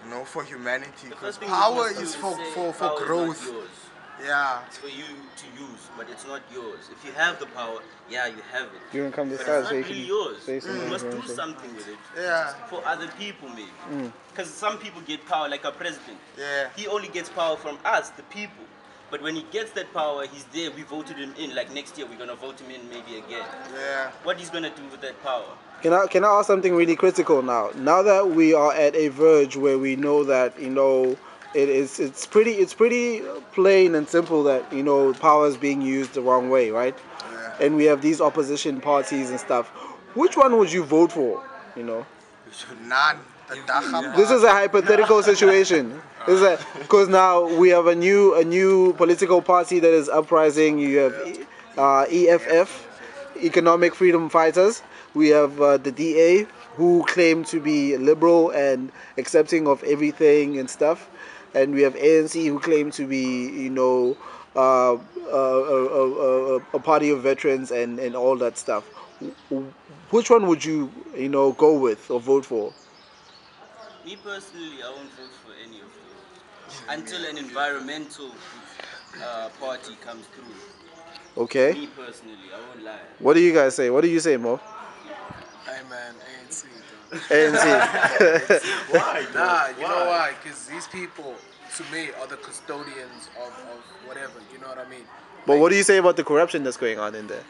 you know, for humanity. The Because first thing power you must do is say for power is growth. not yours. Yeah. It's for you to use, but it's not yours. If you have the power, yeah, you have it. You can come this But side it's so not you really can yours. say some You must do information. something with it. Yeah. For other people, maybe. Because some people get power, like our president. Yeah. He only gets power from us, the people. But when he gets that power, he's there. We voted him in. Like next year, we're gonna vote him in maybe again. Yeah. What he's gonna do with that power? Can I ask something really critical now? Now that we are at a verge where we know that it's pretty plain and simple that power is being used the wrong way, right? Yeah. And we have these opposition parties and stuff. Which one would you vote for? You know, None. The this is a hypothetical situation. Because now we have a new political party that is uprising. You have EFF, Economic Freedom Fighters. We have the DA, who claim to be liberal and accepting of everything and stuff, and we have ANC, who claim to be a party of veterans and all that stuff. Which one would you go with or vote for? Me personally, I won't vote for any of those until an environmental party comes through. Okay. Me personally, I won't lie. What do you guys say? What do you say, Mo? Hey man, ANC. ANC. Why? Nah, you know why? Because these people, to me, are the custodians of whatever. You know what I mean? But what do you say about the corruption that's going on in there?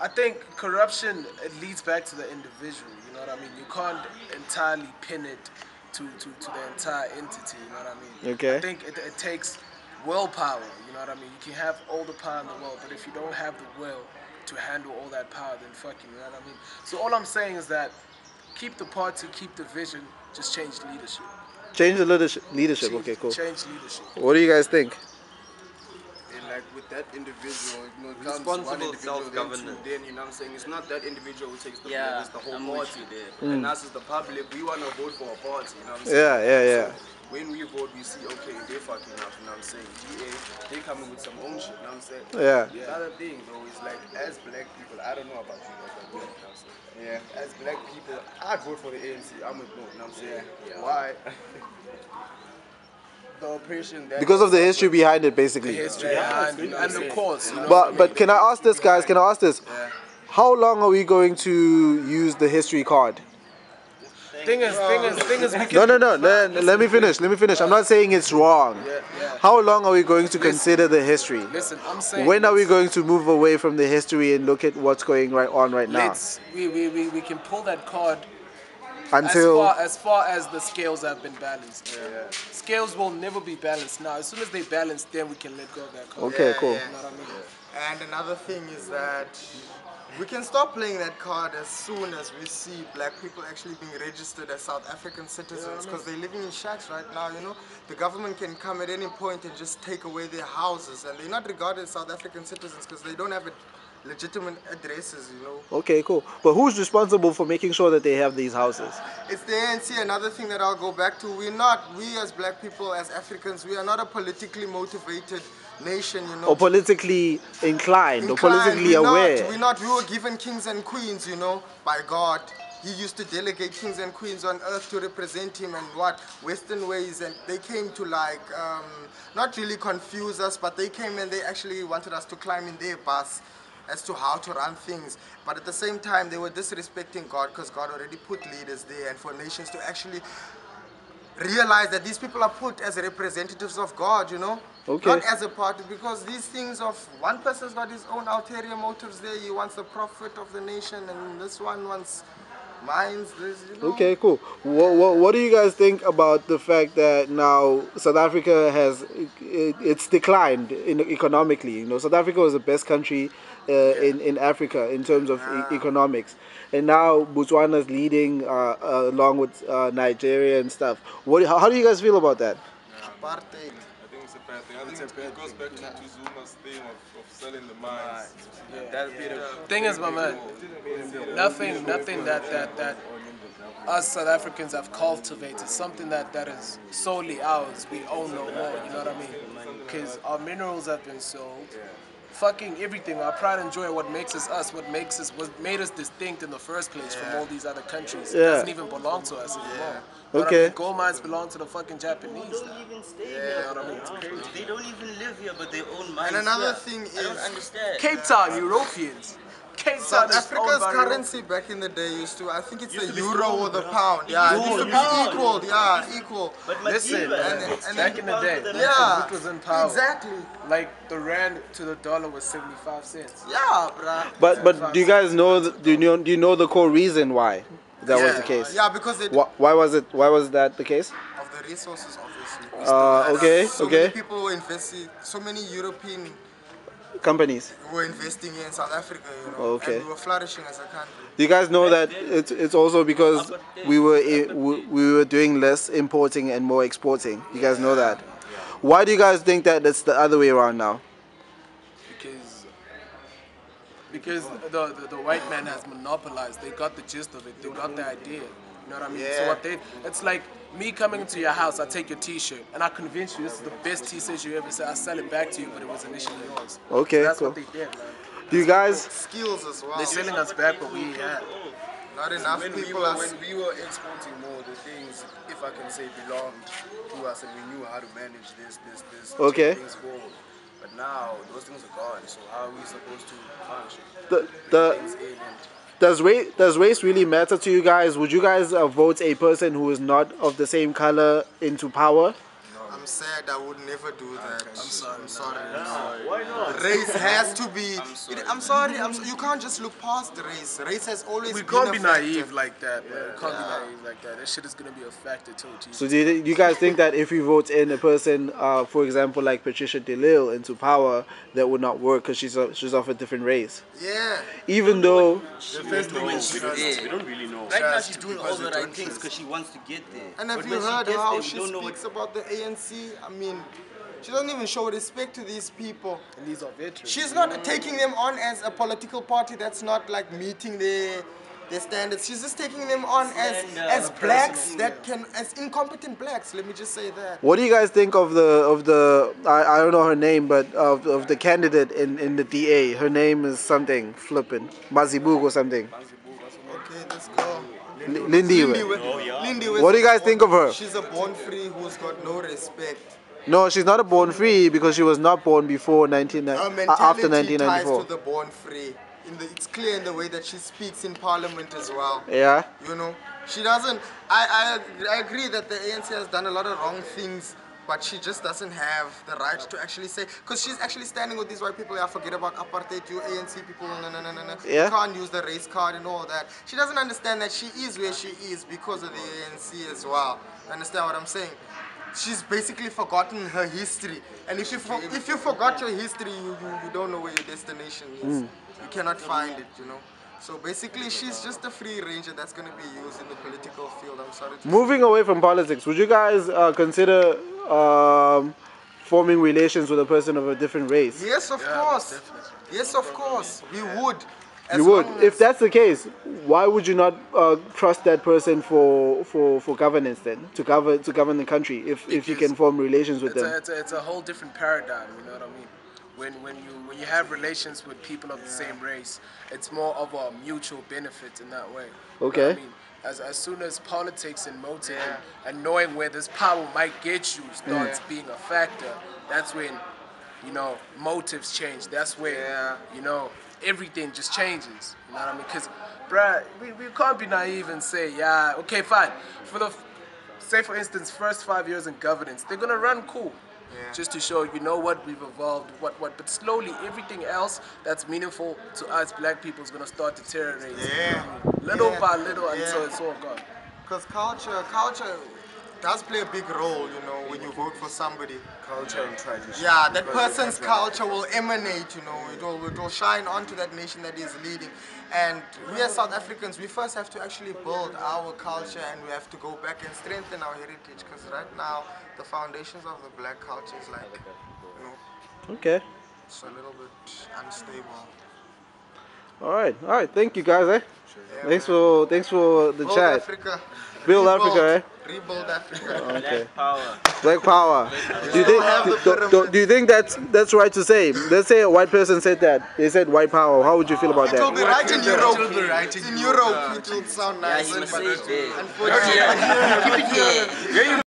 I think corruption, it leads back to the individual. You know what I mean? You can't entirely pin it to the entire entity. You know what I mean? Okay. I think it takes willpower. You know what I mean? You can have all the power in the world, but if you don't have the will to handle all that power, then fucking, you know what I mean? So all I'm saying is that keep the party, keep the vision, just change leadership. Change the leadership. Okay, cool. Change leadership. What do you guys think? And like with that individual, it comes Responsible one individual, self-governance. then you know what I'm saying? It's not that individual who takes the Yeah, blame, it's the whole I'm party. with you there. And us as the public, we want to vote for a party, you know what I'm saying? Yeah. So when we vote, we see, okay, they're fucking up, you know what I'm saying? GA, they coming with some own shit, you know what I'm saying? Yeah. The other thing, though, is like, as black people, I don't know about you guys, but you know what I'm saying? Yeah. As black people, I'd vote for the ANC. I'm with no, you know what I'm saying? Yeah. Why? The oppression that Because of the history behind it, basically. The history behind it, and the cause. You know? But can I ask this, guys? Can I ask this? How long are we going to use the history card? Thing is, we can. No. Let me finish. I'm not saying it's wrong. How long are we going to consider the history? Listen, I'm saying. When are we going to move away from the history and look at what's going on right now? We can pull that card Until as far as the scales have been balanced. Scales will never be balanced. Now, as soon as they balance, then we can let go of that card. okay, cool. You know what I mean? And another thing is that we can stop playing that card as soon as we see black people actually being registered as South African citizens, because they're living in shacks right now, you know. The government can come at any point and just take away their houses, and they're not regarded as South African citizens because they don't have legitimate addresses, you know. Okay, cool. But who's responsible for making sure that they have these houses? It's the ANC. Another thing that I'll go back to, we as black people, as Africans, we are not a politically motivated nation, you know. Or politically inclined or politically aware? We were given kings and queens, you know, by God. He used to delegate kings and queens on earth to represent him and Western ways, and they came to not really confuse us, but they came and they actually wanted us to climb in their bus as to how to run things. But at the same time, they were disrespecting God because God already put leaders there, and for nations to actually realize that these people are put as representatives of God, you know, okay. Not as a party, because these things of one person's got his own ulterior motives there. He wants the profit of the nation, and this one wants mines. You know. Okay, cool. What do you guys think about the fact that now South Africa it's declined economically? You know, South Africa was the best country in Africa in terms of economics, and now Botswana's leading along with Nigeria and stuff. How do you guys feel about that? Apartheid. I think it's a bad thing. I think it goes back to Zuma's thing of selling the mines. Thing is, my man, nothing that us South Africans have cultivated, something that is solely ours, we own no more, you know what I mean? Because our minerals have been sold, fucking everything, our pride and joy, what makes us us, what made us distinct in the first place from all these other countries. It Yeah. doesn't even belong to us anymore. You know what I Okay. mean? Gold mines belong to the fucking Japanese. Don't even stay here. You know what I mean? It's crazy. They don't even live here, but they own mines. And another here. thing I don't is- understand. Cape Town, Europeans. Cape Town South is Africa's owned by currency back in the day used to, I think it's the euro or the pound. Yeah, it used to be Pound. equal. Yeah, equal. But Listen, Madiba, and- it's back in the day, Yeah, it was in power. exactly. Like the rand to the dollar was 75 cents. Yeah, bruh. But do you guys know? Do you know the core reason why that was the case? Yeah, because it Why was it? Why was that the case? of the resources, obviously. Okay, So okay. many people were investing. So many European Companies. were investing here in South Africa, you know, Okay. and we were flourishing as a country. Do you guys know that it's also because we were doing less importing and more exporting? You guys know that. Why do you guys think that it's the other way around now? Because the white man has monopolized. They got the gist of it. They got the idea. You know what I mean? So what it's like me coming into your house. I take your T-shirt and I convince you this is the best T-shirt you ever said. I sell it back to you, but it was initially yours. Okay, So that's cool. what they did, man. Do you guys? Skills as well. They're selling us back what we had. Not enough When we people were are. when we were exporting more, the things, if I can say, belonged to us, and we knew how to manage this. Okay. Things forward. But now those things are gone. So how are we supposed to function? The Things in and does race really matter to you guys? Would you guys vote a person who is not of the same color into power? I'm sad. I would never do that. I'm sorry. Why not? Race has to be. I'm sorry. You can't just look past race. Race has always We been can't a be factor. naive like that, man. We can't be naive like that. That shit is gonna be a factor too. Jesus. So do you guys think that if we vote in a person, for example, like Patricia DeLille into power, that would not work because she's of a different race? Yeah. Even though We don't really know. Right now she's doing all the right things because she wants to get there. And have But you when heard gets how there, we she don't know speaks about the ANC? I mean, she doesn't even show respect to these people. And these are veterans. She's not taking them on as a political party that's not like meeting their standards. She's just taking them on as blacks that can, as incompetent blacks. Let me just say that. what do you guys think of the I don't know her name, but of the candidate in the DA? Her name is something flippin' Mazibuk or something. Okay, let's go. Lindiwe. Lindy, What do you guys think of her? She's a born free who's got no respect. No, she's not a born free because she was not born before Her after mentality ties 1994. to the born free. It's clear in the way that she speaks in parliament as well. Yeah. You know, she doesn't. I agree that the ANC has done a lot of wrong things, but she just doesn't have the right to actually say, because she's actually standing with these white people. Yeah, forget about apartheid, you ANC people. No. Yeah. You can't use the race card and all that. She doesn't understand that she is where she is because of the ANC as well. Understand what I'm saying? She's basically forgotten her history, and if you forgot your history, you don't know where your destination is. You cannot find it, you know. So basically, she's just a free ranger that's going to be used in the political field. I'm sorry to Moving away from politics, would you guys consider forming relations with a person of a different race? Yes, of course. Yes, of course. We would. You would. If that's the case, why would you not trust that person for governance then, to govern the country if you can form relations with them? It's a whole different paradigm. You know what I mean? When you have relations with people of the same race, it's more of a mutual benefit in that way. Okay. You know what I mean? As soon as politics and motive and knowing where this power might get you starts being a factor, that's when, you know, motives change. That's where, you know, everything just changes. You know what I mean? Because, bruh, we can't be naive and say, yeah, okay, fine. Say for instance, first 5 years in governance, they're gonna run cool. Just to show, you know what, we've evolved, what. But slowly, everything else that's meaningful to us black people is gonna start deteriorating. Little by little until it's all gone. Because culture does play a big role, you know, when you vote for somebody. culture and tradition. Yeah, that person's culture will emanate, you know, it will shine onto that nation that is leading. And we as South Africans, we first have to actually build our culture, and we have to go back and strengthen our heritage, because right now, the foundations of the black culture is like, you know, Okay. it's a little bit unstable. All right. Thank you guys. Thanks for the Build chat. Africa. Build Rebuild. Africa. Rebuild Africa. Okay. Black power. Black power. Do you have the think? pyramids. Do you think that's right to say? Let's say a white person said that. They said white power. How would you feel about It will that? be right in Europe. It will be right in In Europe, Europe, it will sound Yeah, nice. he must but say it there. unfortunately, Keep it here.